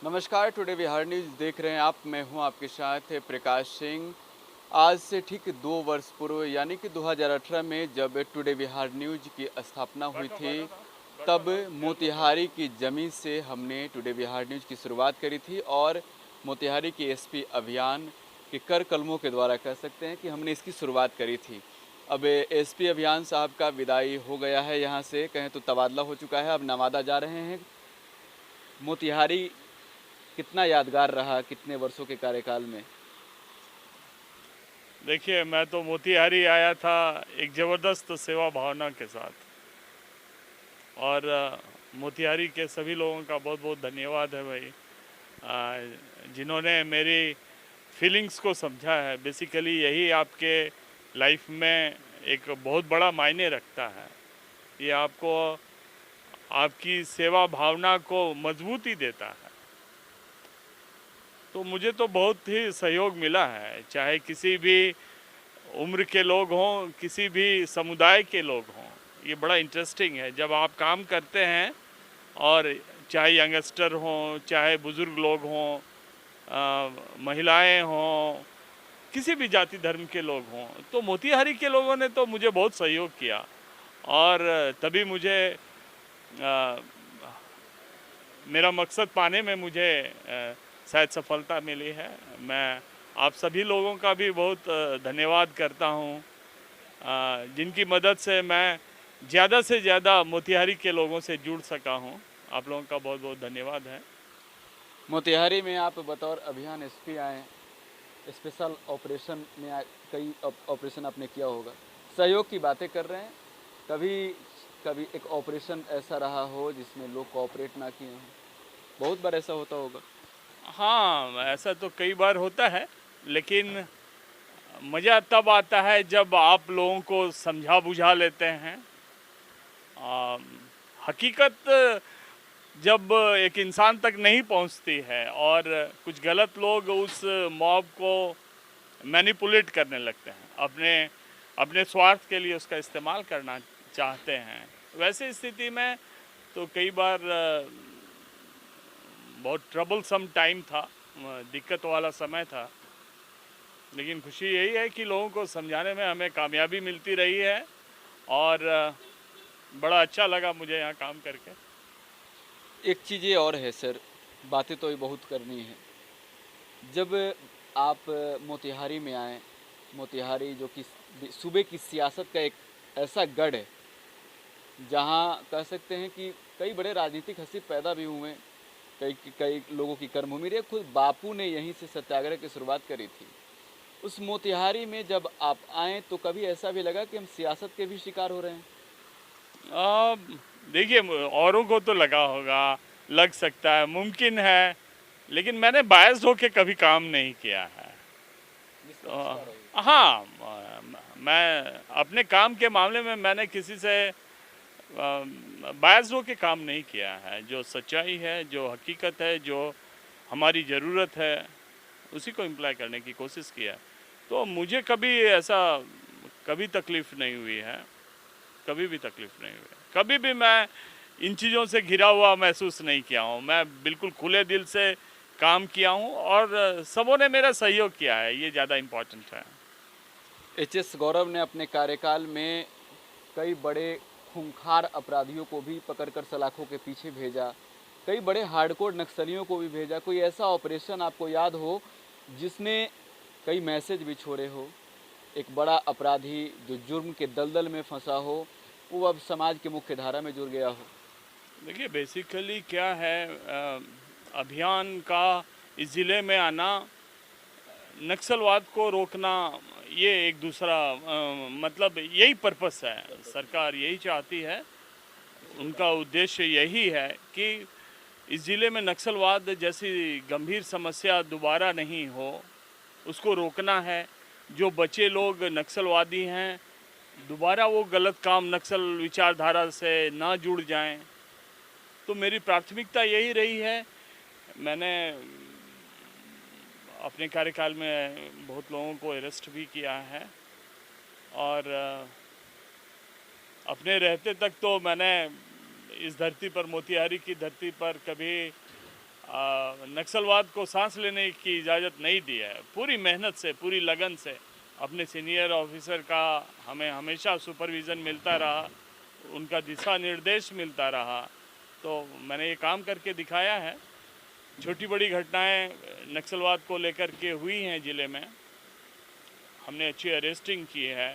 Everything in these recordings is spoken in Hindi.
नमस्कार, टुडे बिहार न्यूज़ देख रहे हैं आप। मैं हूं आपके साथ प्रकाश सिंह। आज से ठीक 2 वर्ष पूर्व यानी कि 2018 में जब टुडे बिहार न्यूज़ की स्थापना हुई बैठो थी, बैठो ना बैठो तब ना खेल मत रहे। मोतिहारी की ज़मीन से हमने टुडे बिहार न्यूज़ की शुरुआत करी थी और मोतिहारी के एसपी अभियान के कर कलमों के द्वारा कह सकते हैं कि हमने इसकी शुरुआत करी थी। अब एसपी अभियान साहब का विदाई हो गया है, यहाँ से कहें तो तबादला हो चुका है, अब नवादा जा रहे हैं। मोतिहारी कितना यादगार रहा कितने वर्षों के कार्यकाल में? देखिए, मैं तो मोतिहारी आया था एक ज़बरदस्त सेवा भावना के साथ। और मोतिहारी के सभी लोगों का बहुत बहुत धन्यवाद है भाई, जिन्होंने मेरी फीलिंग्स को समझा है। बेसिकली यही आपके लाइफ में एक बहुत बड़ा मायने रखता है। ये आपको आपकी सेवा भावना को मजबूती देता है। तो मुझे तो बहुत ही सहयोग मिला है, चाहे किसी भी उम्र के लोग हों, किसी भी समुदाय के लोग हों। ये बड़ा इंटरेस्टिंग है जब आप काम करते हैं, और चाहे यंगस्टर हों, चाहे बुज़ुर्ग लोग हों, महिलाएं हों, किसी भी जाति धर्म के लोग हों, तो मोतिहारी के लोगों ने तो मुझे बहुत सहयोग किया। और तभी मुझे अ, मेरा मकसद पाने में मुझे शायद सफलता मिली है। मैं आप सभी लोगों का भी बहुत धन्यवाद करता हूँ, जिनकी मदद से मैं ज़्यादा से ज़्यादा मोतिहारी के लोगों से जुड़ सका हूँ। आप लोगों का बहुत बहुत धन्यवाद है। मोतिहारी में आप बतौर अभियान एसपी आए, स्पेशल ऑपरेशन में आए, कई ऑपरेशन आपने किया होगा, सहयोग की बातें कर रहे हैं। कभी कभी एक ऑपरेशन ऐसा रहा हो जिसमें लोग कोऑपरेट ना किए हों? बहुत बार ऐसा होता होगा। हाँ, ऐसा तो कई बार होता है, लेकिन मज़ा तब आता है जब आप लोगों को समझा बुझा लेते हैं। आ, हकीकत जब एक इंसान तक नहीं पहुंचती है और कुछ गलत लोग उस मॉब को मैनिपुलेट करने लगते हैं, अपने अपने स्वार्थ के लिए उसका इस्तेमाल करना चाहते हैं, वैसे स्थिति में तो कई बार बहुत ट्रबलसम टाइम था, दिक्कत वाला समय था। लेकिन खुशी यही है कि लोगों को समझाने में हमें कामयाबी मिलती रही है। और बड़ा अच्छा लगा मुझे यहाँ काम करके। एक चीज़ ये और है सर, बातें तो ये बहुत करनी है। जब आप मोतिहारी में आए, मोतिहारी जो कि सूबे की सियासत का एक ऐसा गढ़ है जहाँ कह सकते हैं कि कई बड़े राजनीतिक हस्ती पैदा भी हुए, कई कई लोगों की कर्मभूमि रही। खुद बापू ने यहीं से सत्याग्रह की शुरुआत करी थी। उस मोतिहारी में जब आप आए तो कभी ऐसा भी लगा कि हम सियासत के भी शिकार हो रहे हैं? आ, देखिए, औरों को तो लगा होगा, लग सकता है, मुमकिन है, लेकिन मैंने बायस होके कभी काम नहीं किया है। तो निष्पक्षता रही। हाँ, मैं अपने काम के मामले में मैंने किसी से बायस होके काम नहीं किया है। जो सच्चाई है, जो हकीकत है, जो हमारी ज़रूरत है, उसी को इम्प्लाई करने की कोशिश किया है। तो मुझे कभी ऐसा कभी तकलीफ़ नहीं हुई है, कभी भी तकलीफ़ नहीं हुई है। कभी भी मैं इन चीज़ों से घिरा हुआ महसूस नहीं किया हूँ। मैं बिल्कुल खुले दिल से काम किया हूँ, और सबों ने मेरा सहयोग किया है, ये ज़्यादा इम्पोर्टेंट है। एच.एस. गौरव ने अपने कार्यकाल में कई बड़े खूंखार अपराधियों को भी पकड़कर सलाखों के पीछे भेजा, कई बड़े हार्डकोर नक्सलियों को भी भेजा। कोई ऐसा ऑपरेशन आपको याद हो जिसने कई मैसेज भी छोड़े हो? एक बड़ा अपराधी जो जुर्म के दलदल में फंसा हो, वो अब समाज की मुख्य धारा में जुड़ गया हो। देखिए, बेसिकली क्या है, अभियान का इस ज़िले में आना, नक्सलवाद को रोकना, ये एक दूसरा मतलब यही पर्पस है। सरकार यही चाहती है, उनका उद्देश्य यही है कि इस ज़िले में नक्सलवाद जैसी गंभीर समस्या दोबारा नहीं हो, उसको रोकना है। जो बचे लोग नक्सलवादी हैं, दोबारा वो गलत काम नक्सल विचारधारा से ना जुड़ जाएं। तो मेरी प्राथमिकता यही रही है। मैंने अपने कार्यकाल में बहुत लोगों को अरेस्ट भी किया है, और अपने रहते तक तो मैंने इस धरती पर, मोतिहारी की धरती पर, कभी नक्सलवाद को सांस लेने की इजाज़त नहीं दी है। पूरी मेहनत से, पूरी लगन से अपने सीनियर ऑफिसर का हमें हमेशा सुपरविज़न मिलता रहा, उनका दिशा निर्देश मिलता रहा, तो मैंने ये काम करके दिखाया है। छोटी बड़ी घटनाएं नक्सलवाद को लेकर के हुई हैं ज़िले में, हमने अच्छी अरेस्टिंग की है,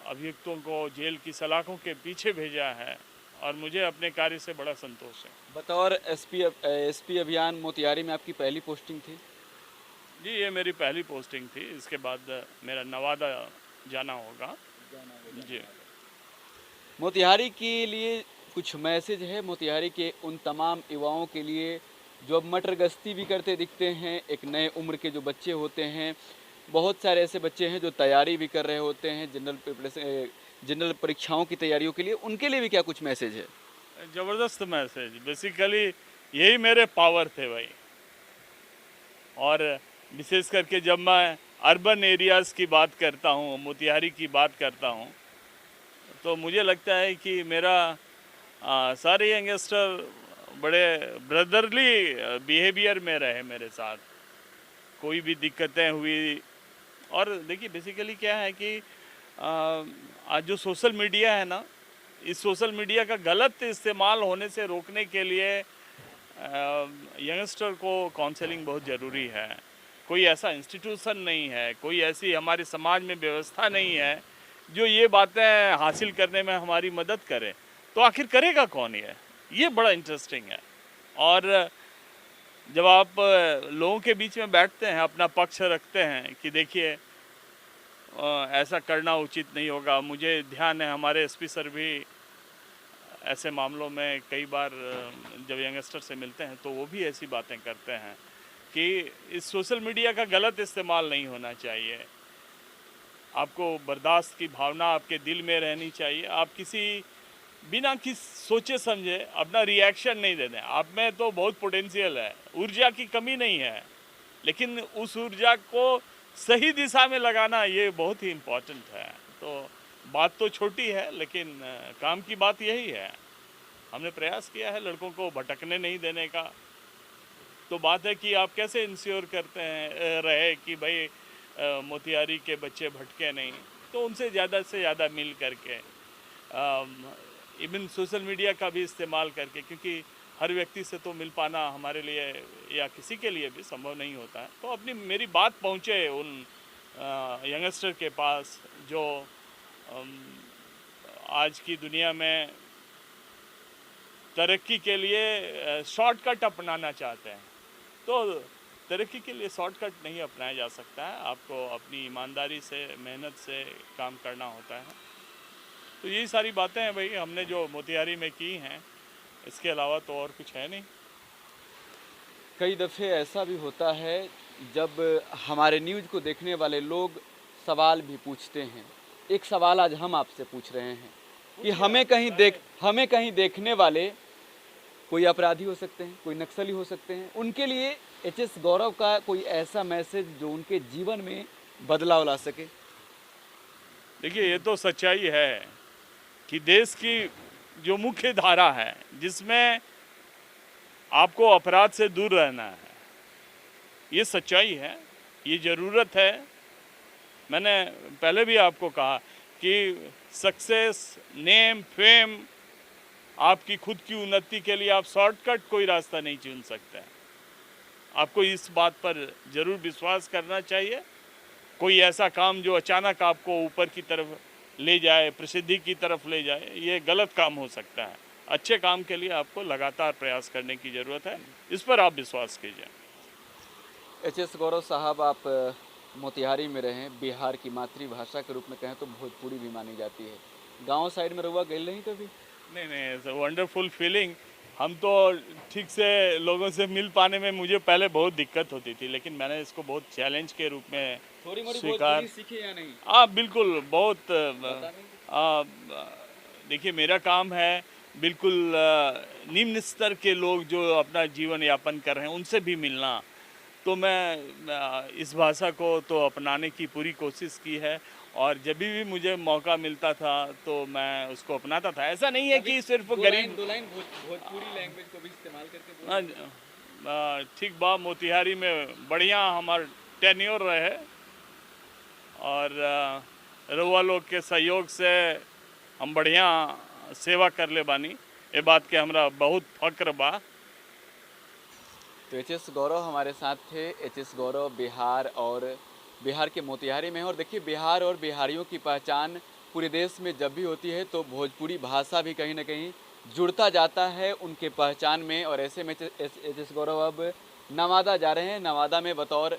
अभियुक्तों को जेल की सलाखों के पीछे भेजा है और मुझे अपने कार्य से बड़ा संतोष है। बतौर एसपी अभियान मोतिहारी में आपकी पहली पोस्टिंग थी? जी, ये मेरी पहली पोस्टिंग थी। इसके बाद मेरा नवादा जाना होगा। जी। मोतिहारी के लिए कुछ मैसेज है मोतिहारी के उन तमाम युवाओं के लिए जो अब मटर गश्ती भी करते दिखते हैं, एक नए उम्र के जो बच्चे होते हैं, बहुत सारे ऐसे बच्चे हैं जो तैयारी भी कर रहे होते हैं जनरल परीक्षाओं की तैयारियों के लिए, उनके लिए भी क्या कुछ मैसेज है? ज़बरदस्त मैसेज, बेसिकली यही मेरे पावर थे भाई। और विशेष करके जब मैं अर्बन एरियाज़ की बात करता हूँ, मोतिहारी की बात करता हूँ, तो मुझे लगता है कि मेरा सारे यंगस्टर बड़े ब्रदरली बिहेवियर में रहे मेरे साथ। कोई भी दिक्कतें हुई, और देखिए बेसिकली क्या है कि आज जो सोशल मीडिया है ना, इस सोशल मीडिया का गलत इस्तेमाल होने से रोकने के लिए यंगस्टर को काउंसलिंग बहुत ज़रूरी है। कोई ऐसा इंस्टीट्यूशन नहीं है, कोई ऐसी हमारे समाज में व्यवस्था नहीं है जो ये बातें हासिल करने में हमारी मदद करे। तो आखिर करेगा कौन ये बड़ा इंटरेस्टिंग है। और जब आप लोगों के बीच में बैठते हैं, अपना पक्ष रखते हैं कि देखिए ऐसा करना उचित नहीं होगा। मुझे ध्यान है हमारे एसपी सर भी ऐसे मामलों में कई बार जब यंगस्टर से मिलते हैं तो वो भी ऐसी बातें करते हैं कि इस सोशल मीडिया का गलत इस्तेमाल नहीं होना चाहिए। आपको बर्दाश्त की भावना आपके दिल में रहनी चाहिए। आप किसी बिना किस सोचे समझे अपना रिएक्शन नहीं देते। आप में तो बहुत पोटेंशियल है, ऊर्जा की कमी नहीं है, लेकिन उस ऊर्जा को सही दिशा में लगाना ये बहुत ही इम्पोर्टेंट है। तो बात तो छोटी है, लेकिन काम की बात यही है। हमने प्रयास किया है लड़कों को भटकने नहीं देने का। तो बात है कि आप कैसे इंश्योर करते हैं रहे कि भाई मोतिहारी के बच्चे भटके नहीं। तो उनसे ज़्यादा से ज़्यादा मिल करके, इवन सोशल मीडिया का भी इस्तेमाल करके, क्योंकि हर व्यक्ति से तो मिल पाना हमारे लिए या किसी के लिए भी संभव नहीं होता है। तो अपनी मेरी बात पहुँचे उन यंगस्टर के पास जो आज की दुनिया में तरक्की के लिए शॉर्टकट अपनाना चाहते हैं। तो तरक्की के लिए शॉर्टकट नहीं अपनाया जा सकता है, आपको अपनी ईमानदारी से, मेहनत से काम करना होता है। तो यही सारी बातें हैं भाई हमने जो मोतिहारी में की हैं, इसके अलावा तो और कुछ है नहीं। कई दफ़े ऐसा भी होता है जब हमारे न्यूज़ को देखने वाले लोग सवाल भी पूछते हैं। एक सवाल आज हम आपसे पूछ रहे हैं कि हमें कहीं देखने वाले कोई अपराधी हो सकते हैं, कोई नक्सली हो सकते हैं, उनके लिए एचएस गौरव का कोई ऐसा मैसेज जो उनके जीवन में बदलाव ला सके? देखिए, ये तो सच्चाई है कि देश की जो मुख्य धारा है जिसमें आपको अपराध से दूर रहना है, ये सच्चाई है, ये ज़रूरत है। मैंने पहले भी आपको कहा कि सक्सेस, नेम, फेम, आपकी खुद की उन्नति के लिए आप शॉर्टकट कोई रास्ता नहीं चुन सकते। आपको इस बात पर ज़रूर विश्वास करना चाहिए। कोई ऐसा काम जो अचानक आपको ऊपर की तरफ ले जाए, प्रसिद्धि की तरफ ले जाए, ये गलत काम हो सकता है। अच्छे काम के लिए आपको लगातार प्रयास करने की ज़रूरत है, इस पर आप विश्वास कीजिए। एचएस गौरव साहब, आप मोतिहारी में रहें, बिहार की मातृभाषा के रूप में कहें तो भोजपुरी भी मानी जाती है। गांव साइड में रहुआ गए नहीं कभी? नहीं, वंडरफुल फीलिंग। हम तो ठीक से लोगों से मिल पाने में मुझे पहले बहुत दिक्कत होती थी, लेकिन मैंने इसको बहुत चैलेंज के रूप में थोड़ी मोड़ी स्वीकार। भोजपुरी सीखे या नहीं? बिल्कुल, बहुत। देखिए, मेरा काम है बिल्कुल निम्न स्तर के लोग जो अपना जीवन यापन कर रहे हैं उनसे भी मिलना। तो मैं इस भाषा को तो अपनाने की पूरी कोशिश की है और जब भी मुझे मौका मिलता था तो मैं उसको अपनाता था। ऐसा नहीं है कि सिर्फ गरीब दो लाइन भोजपुरी लैंग्वेज को भी इस्तेमाल करके हाँ, ठीक बा मोतिहारी में बढ़िया हमार टेन्योर रहे और रउआ लोग के सहयोग से हम बढ़िया सेवा कर ले बानी। ये बात के हमरा बहुत फक्र बा। तो एच.एस. गौरव हमारे साथ थे। एच.एस. गौरव बिहार के मोतिहारी में है। और देखिए, बिहार और बिहारियों की पहचान पूरे देश में जब भी होती है तो भोजपुरी भाषा भी कहीं ना कहीं जुड़ता जाता है उनके पहचान में। और ऐसे में एच.एस. गौरव अब नवादा जा रहे हैं। नवादा में बतौर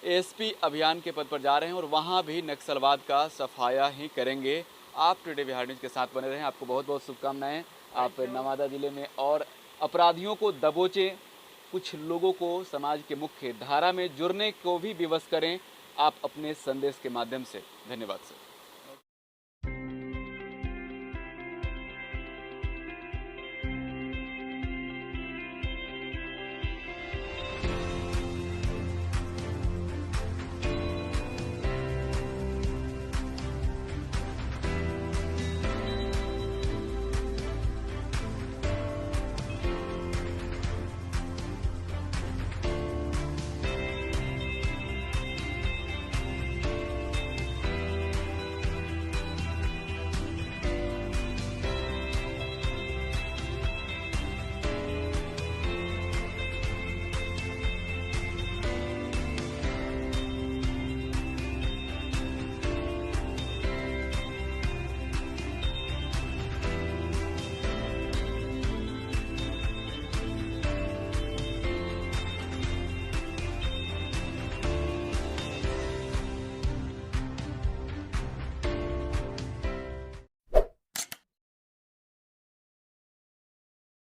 एसपी अभियान के पद पर जा रहे हैं और वहाँ भी नक्सलवाद का सफाया ही करेंगे। आप टुडे बिहार न्यूज़ के साथ बने रहें। आपको बहुत बहुत शुभकामनाएं। आप नवादा ज़िले में और अपराधियों को दबोचें, कुछ लोगों को समाज के मुख्य धारा में जुड़ने को भी विवश करें आप अपने संदेश के माध्यम से। धन्यवाद सर।